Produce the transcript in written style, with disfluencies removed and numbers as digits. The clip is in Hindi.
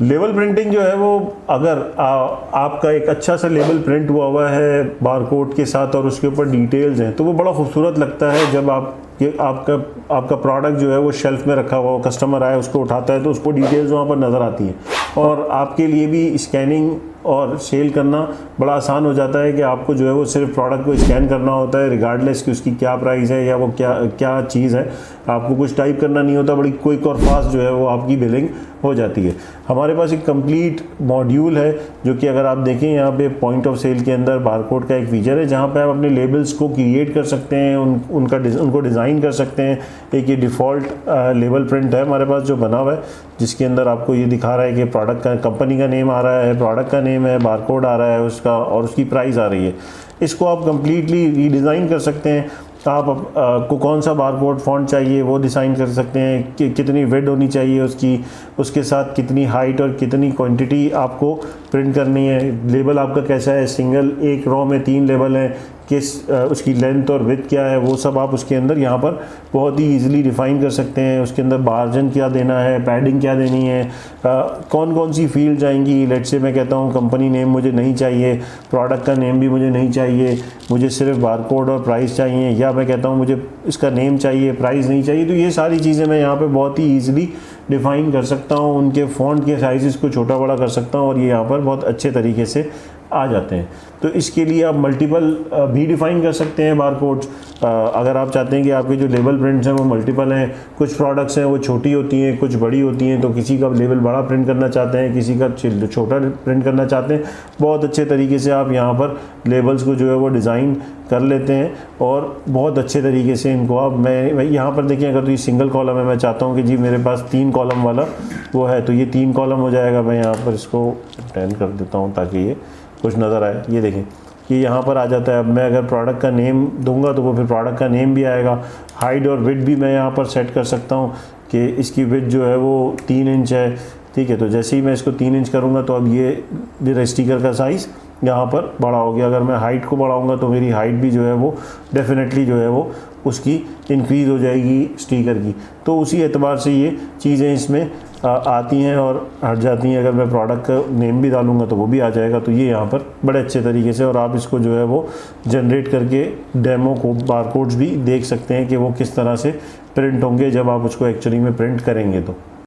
लेबल प्रिंटिंग जो है वो अगर आपका एक अच्छा सा लेबल प्रिंट हुआ है बारकोड के साथ और उसके ऊपर डिटेल्स हैं, तो वो बड़ा खूबसूरत लगता है। जब आपका प्रोडक्ट जो है वो शेल्फ में रखा हुआ, कस्टमर आए उसको उठाता है तो उसको डिटेल्स वहाँ पर नज़र आती हैं, और आपके लिए भी स्कैनिंग और सेल करना बड़ा आसान हो जाता है कि आपको जो है वो सिर्फ प्रोडक्ट को स्कैन करना होता है, रिगार्डलेस कि उसकी क्या प्राइस है या वो क्या चीज़ है। आपको कुछ टाइप करना नहीं होता, बड़ी क्विक और फास्ट जो है वो आपकी बिलिंग हो जाती है। हमारे पास एक कंप्लीट मॉड्यूल है जो कि अगर आप देखें यहाँ पे पॉइंट ऑफ सेल के अंदर बारकोड का एक फीचर है जहाँ पे आप अपने लेबल्स को क्रिएट कर सकते हैं, उनको डिज़ाइन कर सकते हैं। एक ये डिफ़ॉल्ट लेबल प्रिंट है हमारे पास जो बना हुआ है, जिसके अंदर आपको ये दिखा रहा है कि प्रोडक्ट का कंपनी का नेम आ रहा है, प्रोडक्ट का नेम है, बारकोड आ रहा है उसका और उसकी प्राइस आ रही है। इसको आप कंप्लीटली रीडिज़ाइन कर सकते हैं। आप को कौन सा बारकोड फॉन्ट चाहिए वो डिज़ाइन कर सकते हैं, कि कितनी विड्थ होनी चाहिए उसकी, उसके साथ कितनी हाइट और कितनी क्वांटिटी आपको प्रिंट करनी है। लेबल आपका कैसा है, सिंगल एक रो में 3 लेबल हैं, उसकी लेंथ और विड्थ क्या है, वो सब आप उसके अंदर यहाँ पर बहुत ही इजीली डिफ़ाइन कर सकते हैं। उसके अंदर मार्जिन क्या देना है, पैडिंग क्या देनी है, कौन कौन सी फील्ड जाएंगी। लेट्स से मैं कहता हूँ कंपनी नेम मुझे नहीं चाहिए, प्रोडक्ट का नेम भी मुझे नहीं चाहिए, मुझे सिर्फ बारकोड और प्राइस चाहिए, या मैं कहता हूँ मुझे इसका नेम चाहिए, प्राइस नहीं चाहिए, तो ये सारी चीज़ें मैं यहाँ पर बहुत ही ईजिली डिफ़ाइन कर सकता हूँ। उनके फ़ॉन्ट के साइज़ को छोटा बड़ा कर सकता हूँ और ये यहाँ पर बहुत अच्छे तरीके से आ जाते हैं। तो इसके लिए आप मल्टीपल भी डिफ़ाइन कर सकते हैं बारकोड्स। अगर आप चाहते हैं कि आपके जो लेबल प्रिंट्स हैं वो मल्टीपल हैं, कुछ प्रोडक्ट्स हैं वो छोटी होती हैं, कुछ बड़ी होती हैं, तो किसी का लेबल बड़ा प्रिंट करना चाहते हैं, किसी का छोटा प्रिंट करना चाहते हैं, बहुत अच्छे तरीके से आप यहाँ पर लेबल्स को जो है वो डिज़ाइन कर लेते हैं और बहुत अच्छे तरीके से इनको आप मैं यहाँ पर देखिए, अगर तो ये सिंगल कॉलम है, मैं चाहता हूँ कि जी मेरे पास 3 कॉलम वाला वो है, तो ये 3 कॉलम हो जाएगा। मैं यहाँ पर इसको 10 कर देता हूँ ताकि ये कुछ नज़र आए। ये देखें ये यहाँ पर आ जाता है। अब मैं अगर प्रोडक्ट का नेम दूंगा तो वो फिर प्रोडक्ट का नेम भी आएगा। हाइट और विड्थ भी मैं यहाँ पर सेट कर सकता हूँ कि इसकी विड्थ जो है वो 3 इंच है, ठीक है। तो जैसे ही मैं इसको 3 इंच करूँगा तो अब ये मेरा स्टिकर का साइज़ यहाँ पर बड़ा हो गया। अगर मैं हाइट को बढ़ाऊँगा तो मेरी हाइट भी जो है वो डेफिनेटली जो है वो उसकी इंक्रीज़ हो जाएगी स्टिकर की। तो उसी एतबार से ये चीज़ें इसमें आती हैं और हट जाती हैं। अगर मैं प्रोडक्ट का नेम भी डालूंगा तो वो भी आ जाएगा। तो ये यहाँ पर बड़े अच्छे तरीके से, और आप इसको जो है वो जनरेट करके डेमो को बारकोड्स भी देख सकते हैं कि वो किस तरह से प्रिंट होंगे जब आप उसको एक्चुअली में प्रिंट करेंगे। तो